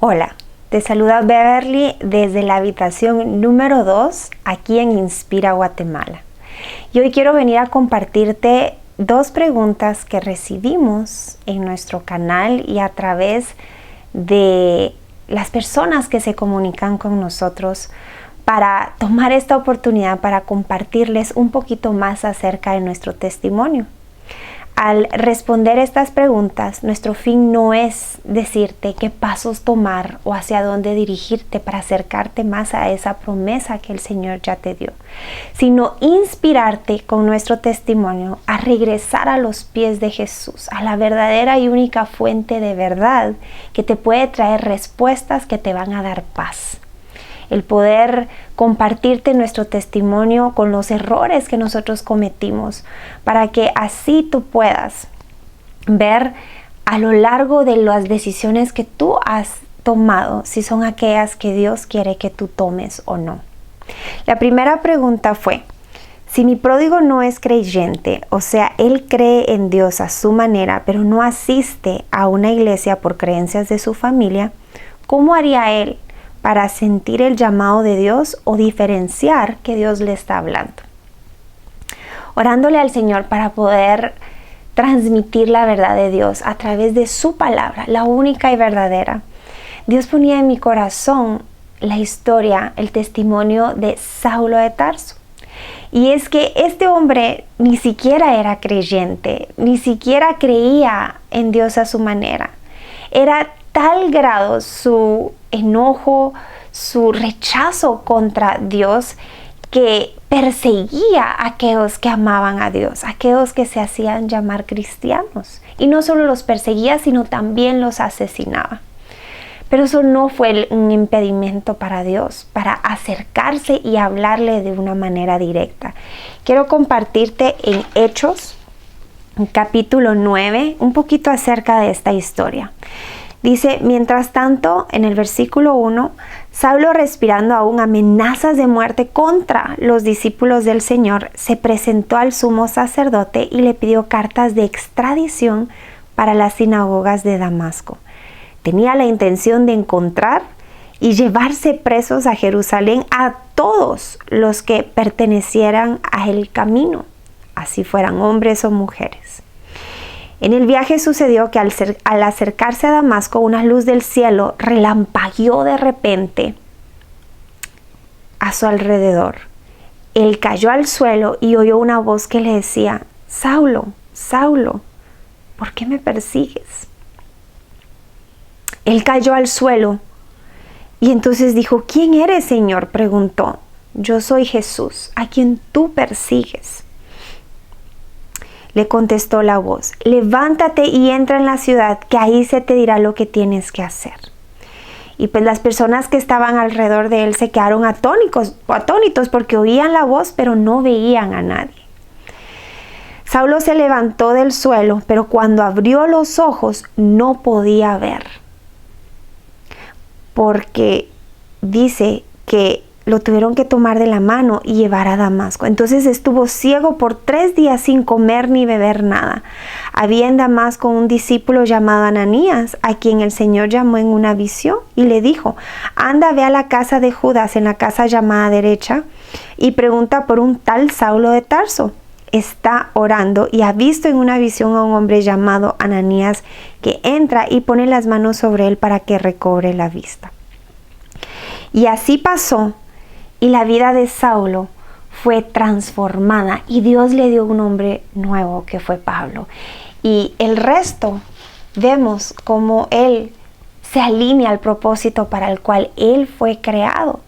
Hola, te saluda Beverly desde la habitación número 2 aquí en Inspira Guatemala. Y hoy quiero venir a compartirte dos preguntas que recibimos en nuestro canal y a través de las personas que se comunican con nosotros para tomar esta oportunidad para compartirles un poquito más acerca de nuestro testimonio. Al responder estas preguntas, nuestro fin no es decirte qué pasos tomar o hacia dónde dirigirte para acercarte más a esa promesa que el Señor ya te dio, sino inspirarte con nuestro testimonio a regresar a los pies de Jesús, a la verdadera y única fuente de verdad que te puede traer respuestas que te van a dar paz. El poder compartirte nuestro testimonio con los errores que nosotros cometimos, para que así tú puedas ver a lo largo de las decisiones que tú has tomado, si son aquellas que Dios quiere que tú tomes o no. La primera pregunta fue: si mi pródigo no es creyente, o sea, él cree en Dios a su manera, pero no asiste a una iglesia por creencias de su familia, ¿cómo haría él para sentir el llamado de Dios o diferenciar que Dios le está hablando? Orándole al Señor para poder transmitir la verdad de Dios a través de su palabra, la única y verdadera. Dios ponía en mi corazón la historia, el testimonio de Saulo de Tarso. Y es que este hombre ni siquiera era creyente, ni siquiera creía en Dios a su manera. Era tal grado su enojo, su rechazo contra Dios, que perseguía a aquellos que amaban a Dios, a aquellos que se hacían llamar cristianos. Y no solo los perseguía, sino también los asesinaba. Pero eso no fue un impedimento para Dios, para acercarse y hablarle de una manera directa. Quiero compartirte en Hechos, capítulo 9, un poquito acerca de esta historia. Dice: mientras tanto, en el versículo 1, Saulo, respirando aún amenazas de muerte contra los discípulos del Señor, se presentó al sumo sacerdote y le pidió cartas de extradición para las sinagogas de Damasco. Tenía la intención de encontrar y llevarse presos a Jerusalén a todos los que pertenecieran al camino, así fueran hombres o mujeres. En el viaje sucedió que al acercarse a Damasco, una luz del cielo relampagueó de repente a su alrededor. Él cayó al suelo y oyó una voz que le decía: Saulo, Saulo, ¿por qué me persigues? Él cayó al suelo y entonces dijo: ¿quién eres, Señor?, preguntó. Yo soy Jesús, a quien tú persigues. Le contestó la voz: levántate y entra en la ciudad, que ahí se te dirá lo que tienes que hacer. Y pues las personas que estaban alrededor de él se quedaron atónitos porque oían la voz, pero no veían a nadie. Saulo se levantó del suelo, pero cuando abrió los ojos no podía ver, porque dice que lo tuvieron que tomar de la mano y llevar a Damasco. Entonces estuvo ciego por 3 días sin comer ni beber nada. Había en Damasco un discípulo llamado Ananías, a quien el Señor llamó en una visión y le dijo: anda, ve a la casa de Judas, en la casa llamada derecha, y pregunta por un tal Saulo de Tarso. Está orando y ha visto en una visión a un hombre llamado Ananías, que entra y pone las manos sobre él para que recobre la vista. Y así pasó, y la vida de Saulo fue transformada y Dios le dio un nombre nuevo, que fue Pablo. Y el resto vemos cómo él se alinea al propósito para el cual él fue creado.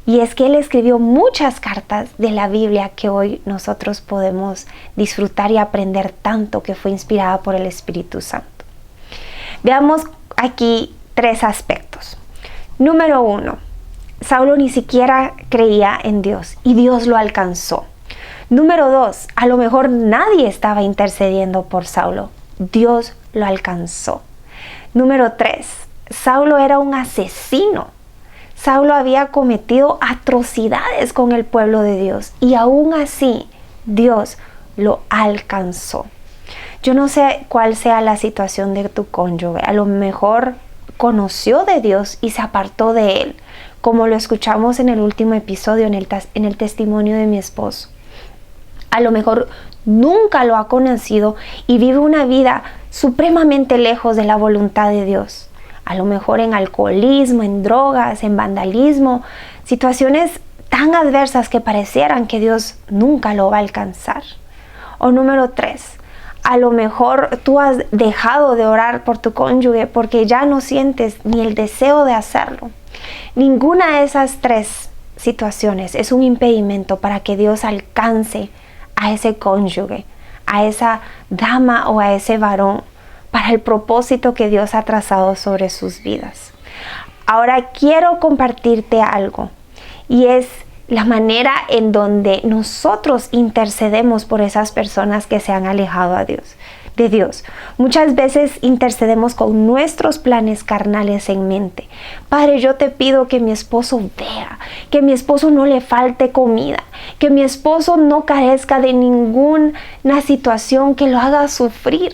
Y es que él escribió muchas cartas de la Biblia que hoy nosotros podemos disfrutar y aprender tanto, que fue inspirada por el Espíritu Santo. Veamos aquí 3 aspectos. Número 1. Saulo ni siquiera creía en Dios y Dios lo alcanzó. Número 2, a lo mejor nadie estaba intercediendo por Saulo. Dios lo alcanzó. Número 3, Saulo era un asesino. Saulo había cometido atrocidades con el pueblo de Dios y aún así Dios lo alcanzó. Yo no sé cuál sea la situación de tu cónyuge. A lo mejor conoció de Dios y se apartó de él, como lo escuchamos en el último episodio, en el testimonio de mi esposo. A lo mejor nunca lo ha conocido y vive una vida supremamente lejos de la voluntad de Dios. A lo mejor en alcoholismo, en drogas, en vandalismo, situaciones tan adversas que parecieran que Dios nunca lo va a alcanzar. O número 3, a lo mejor tú has dejado de orar por tu cónyuge porque ya no sientes ni el deseo de hacerlo. Ninguna de esas 3 situaciones es un impedimento para que Dios alcance a ese cónyuge, a esa dama o a ese varón, para el propósito que Dios ha trazado sobre sus vidas. Ahora quiero compartirte algo, y es la manera en donde nosotros intercedemos por esas personas que se han alejado de Dios. Muchas veces intercedemos con nuestros planes carnales en mente. Padre, yo te pido que mi esposo vea, que mi esposo no le falte comida, que mi esposo no carezca de ninguna situación que lo haga sufrir.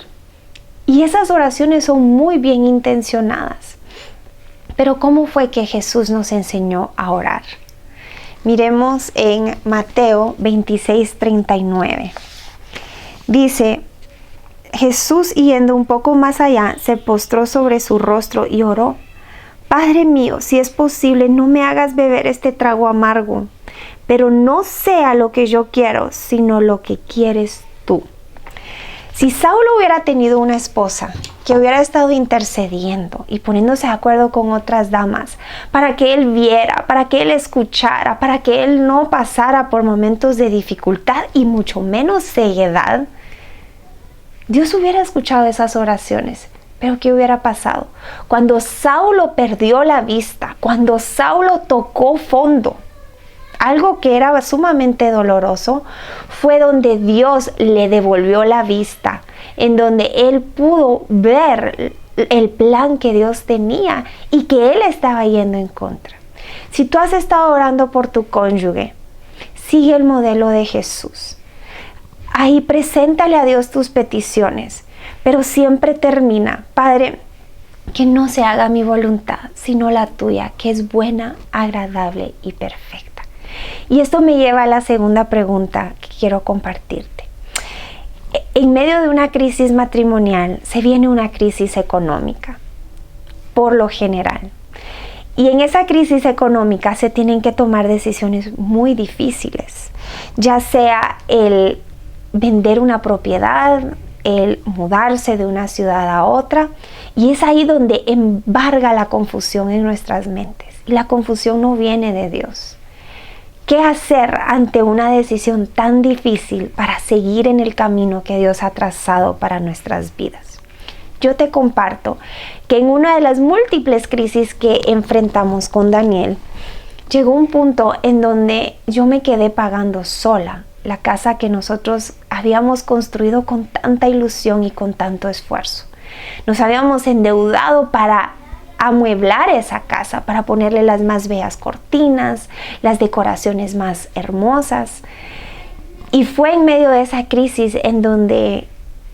Y esas oraciones son muy bien intencionadas. Pero ¿cómo fue que Jesús nos enseñó a orar? Miremos en Mateo 26:39. Dice: Jesús, yendo un poco más allá, se postró sobre su rostro y oró: Padre mío, si es posible, no me hagas beber este trago amargo, pero no sea lo que yo quiero, sino lo que quieres tú. Si Saulo hubiera tenido una esposa que hubiera estado intercediendo y poniéndose de acuerdo con otras damas para que él viera, para que él escuchara, para que él no pasara por momentos de dificultad y mucho menos ceguedad, Dios hubiera escuchado esas oraciones. Pero ¿qué hubiera pasado? Cuando Saulo perdió la vista, cuando Saulo tocó fondo, algo que era sumamente doloroso, fue donde Dios le devolvió la vista, en donde él pudo ver el plan que Dios tenía y que él estaba yendo en contra. Si tú has estado orando por tu cónyuge, sigue el modelo de Jesús. Ahí preséntale a Dios tus peticiones, pero siempre termina: Padre, que no se haga mi voluntad, sino la tuya, que es buena, agradable y perfecta. Y esto me lleva a la segunda pregunta que quiero compartirte. En medio de una crisis matrimonial se viene una crisis económica, por lo general. Y en esa crisis económica se tienen que tomar decisiones muy difíciles, ya sea el vender una propiedad, el mudarse de una ciudad a otra, y es ahí donde embarga la confusión en nuestras mentes. Y la confusión no viene de Dios. ¿Qué hacer ante una decisión tan difícil para seguir en el camino que Dios ha trazado para nuestras vidas? Yo te comparto que en una de las múltiples crisis que enfrentamos con Daniel, llegó un punto en donde yo me quedé pagando sola la casa que nosotros habíamos construido con tanta ilusión y con tanto esfuerzo. Nos habíamos endeudado para amueblar esa casa, para ponerle las más bellas cortinas, las decoraciones más hermosas. Y fue en medio de esa crisis en donde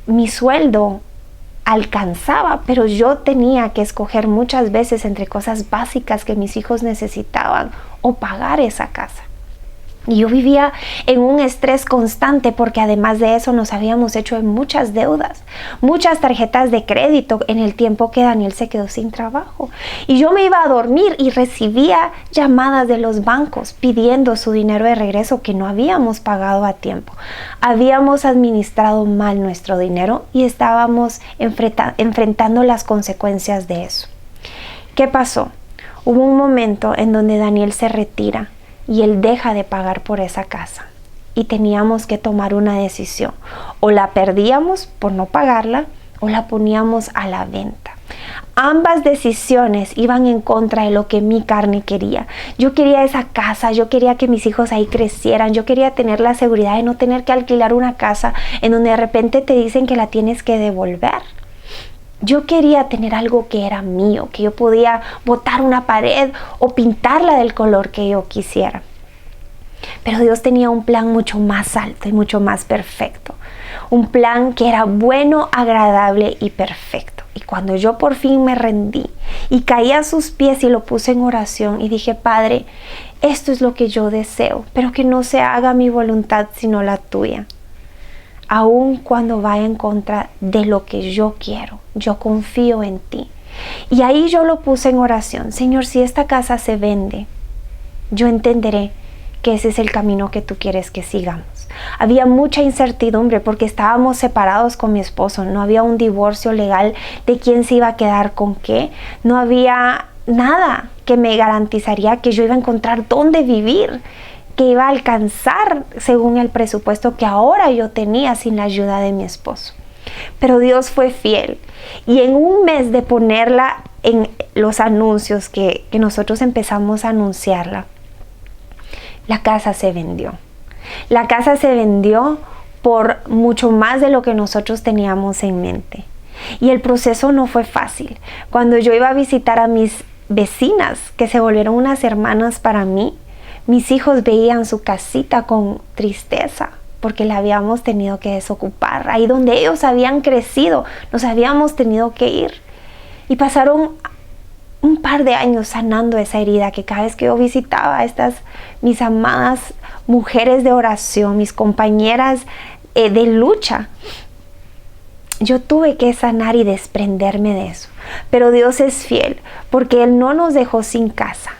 mi sueldo alcanzaba, pero yo tenía que escoger muchas veces entre cosas básicas que mis hijos necesitaban o pagar esa casa. Y yo vivía en un estrés constante porque además de eso nos habíamos hecho muchas deudas, muchas tarjetas de crédito en el tiempo que Daniel se quedó sin trabajo. Y yo me iba a dormir y recibía llamadas de los bancos pidiendo su dinero de regreso que no habíamos pagado a tiempo. Habíamos administrado mal nuestro dinero y estábamos enfrentando las consecuencias de eso. ¿Qué pasó? Hubo un momento en donde Daniel se retira y él deja de pagar por esa casa. Y teníamos que tomar una decisión. O la perdíamos por no pagarla o la poníamos a la venta. Ambas decisiones iban en contra de lo que mi carne quería. Yo quería esa casa, yo quería que mis hijos ahí crecieran, yo quería tener la seguridad de no tener que alquilar una casa en donde de repente te dicen que la tienes que devolver. Yo quería tener algo que era mío, que yo podía botar una pared o pintarla del color que yo quisiera. Pero Dios tenía un plan mucho más alto y mucho más perfecto. Un plan que era bueno, agradable y perfecto. Y cuando yo por fin me rendí y caí a sus pies y lo puse en oración y dije, Padre, esto es lo que yo deseo, pero que no se haga mi voluntad sino la tuya. Aun cuando vaya en contra de lo que yo quiero, yo confío en ti. Y ahí yo lo puse en oración. Señor, si esta casa se vende, yo entenderé que ese es el camino que tú quieres que sigamos. Había mucha incertidumbre porque estábamos separados con mi esposo. No había un divorcio legal de quién se iba a quedar con qué. No había nada que me garantizaría que yo iba a encontrar dónde vivir, que iba a alcanzar según el presupuesto que ahora yo tenía sin la ayuda de mi esposo. Pero Dios fue fiel y en un mes de ponerla en los anuncios que nosotros empezamos a anunciarla, la casa se vendió. La casa se vendió por mucho más de lo que nosotros teníamos en mente. Y el proceso no fue fácil. Cuando yo iba a visitar a mis vecinas, que se volvieron unas hermanas para mí, mis hijos veían su casita con tristeza porque la habíamos tenido que desocupar. Ahí donde ellos habían crecido, nos habíamos tenido que ir. Y pasaron un par de años sanando esa herida, que cada vez que yo visitaba a mis amadas mujeres de oración, mis compañeras de lucha, yo tuve que sanar y desprenderme de eso. Pero Dios es fiel porque Él no nos dejó sin casa.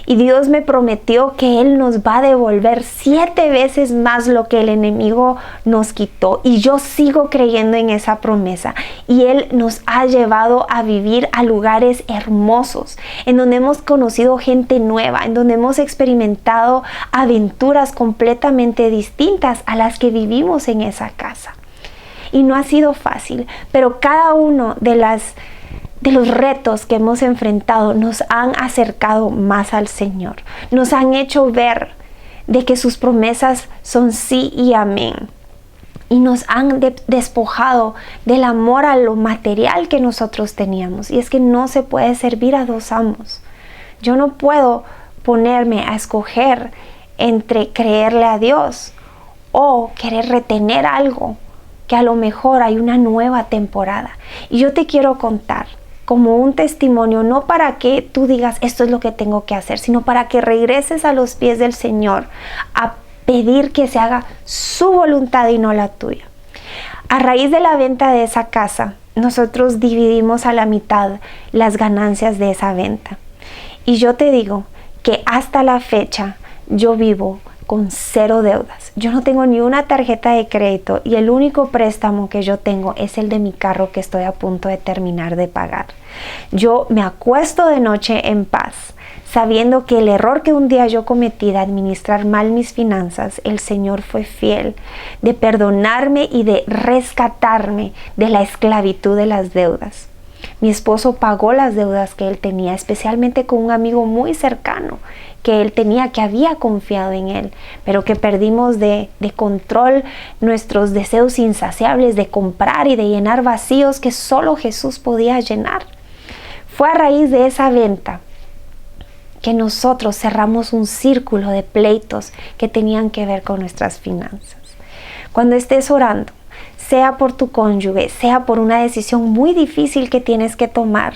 Y Dios me prometió que Él nos va a devolver 7 veces más lo que el enemigo nos quitó. Y yo sigo creyendo en esa promesa. Y Él nos ha llevado a vivir a lugares hermosos, en donde hemos conocido gente nueva, en donde hemos experimentado aventuras completamente distintas a las que vivimos en esa casa. Y no ha sido fácil, pero cada uno de los retos que hemos enfrentado nos han acercado más al Señor. Nos han hecho ver de que sus promesas son sí y amén. Y nos han despojado del amor a lo material que nosotros teníamos. Y es que no se puede servir a dos amos. Yo no puedo ponerme a escoger entre creerle a Dios o querer retener algo que a lo mejor hay una nueva temporada. Y yo te quiero contar como un testimonio, no para que tú digas esto es lo que tengo que hacer, sino para que regreses a los pies del Señor a pedir que se haga su voluntad y no la tuya. A raíz de la venta de esa casa, nosotros dividimos a la mitad las ganancias de esa venta. Y yo te digo que hasta la fecha yo vivo con 0 deudas. Yo no tengo ni una tarjeta de crédito y el único préstamo que yo tengo es el de mi carro que estoy a punto de terminar de pagar. Yo me acuesto de noche en paz, sabiendo que el error que un día yo cometí de administrar mal mis finanzas, el Señor fue fiel de perdonarme y de rescatarme de la esclavitud de las deudas. Mi esposo pagó las deudas que él tenía, especialmente con un amigo muy cercano que él tenía, que había confiado en él, pero que perdimos de control nuestros deseos insaciables de comprar y de llenar vacíos que solo Jesús podía llenar. Fue a raíz de esa venta que nosotros cerramos un círculo de pleitos que tenían que ver con nuestras finanzas. Cuando estés orando, sea por tu cónyuge, sea por una decisión muy difícil que tienes que tomar,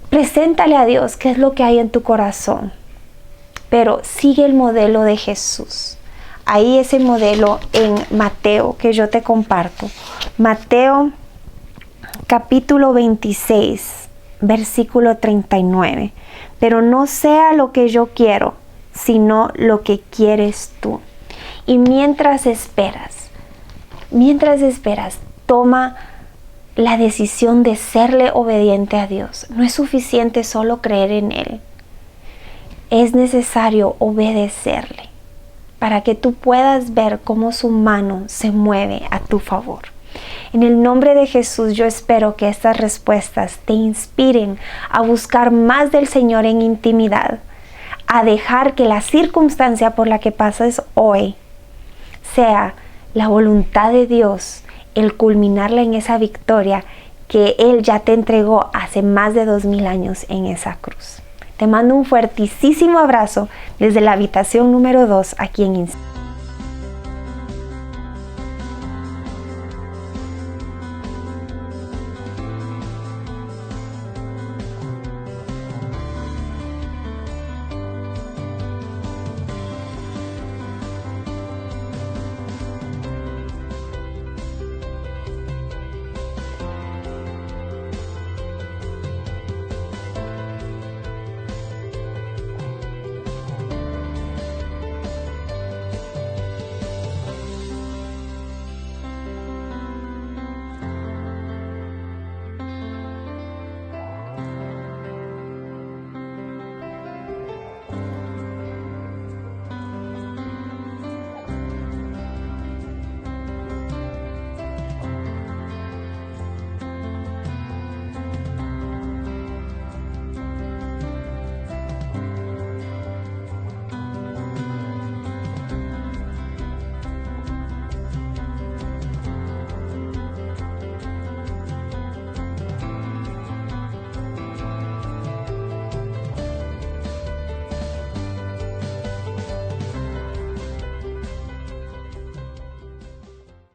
preséntale a Dios qué es lo que hay en tu corazón, pero sigue el modelo de Jesús. Ahí ese modelo en Mateo que yo te comparto. Mateo capítulo 26, versículo 39. Pero no sea lo que yo quiero, sino lo que quieres tú. Y mientras esperas, toma la decisión de serle obediente a Dios. No es suficiente solo creer en Él. Es necesario obedecerle para que tú puedas ver cómo su mano se mueve a tu favor. En el nombre de Jesús, yo espero que estas respuestas te inspiren a buscar más del Señor en intimidad, a dejar que la circunstancia por la que pases hoy sea la voluntad de Dios, el culminarla en esa victoria que Él ya te entregó hace más de 2000 años en esa cruz. Te mando un fuertísimo abrazo desde la habitación número 2 aquí en Instagram.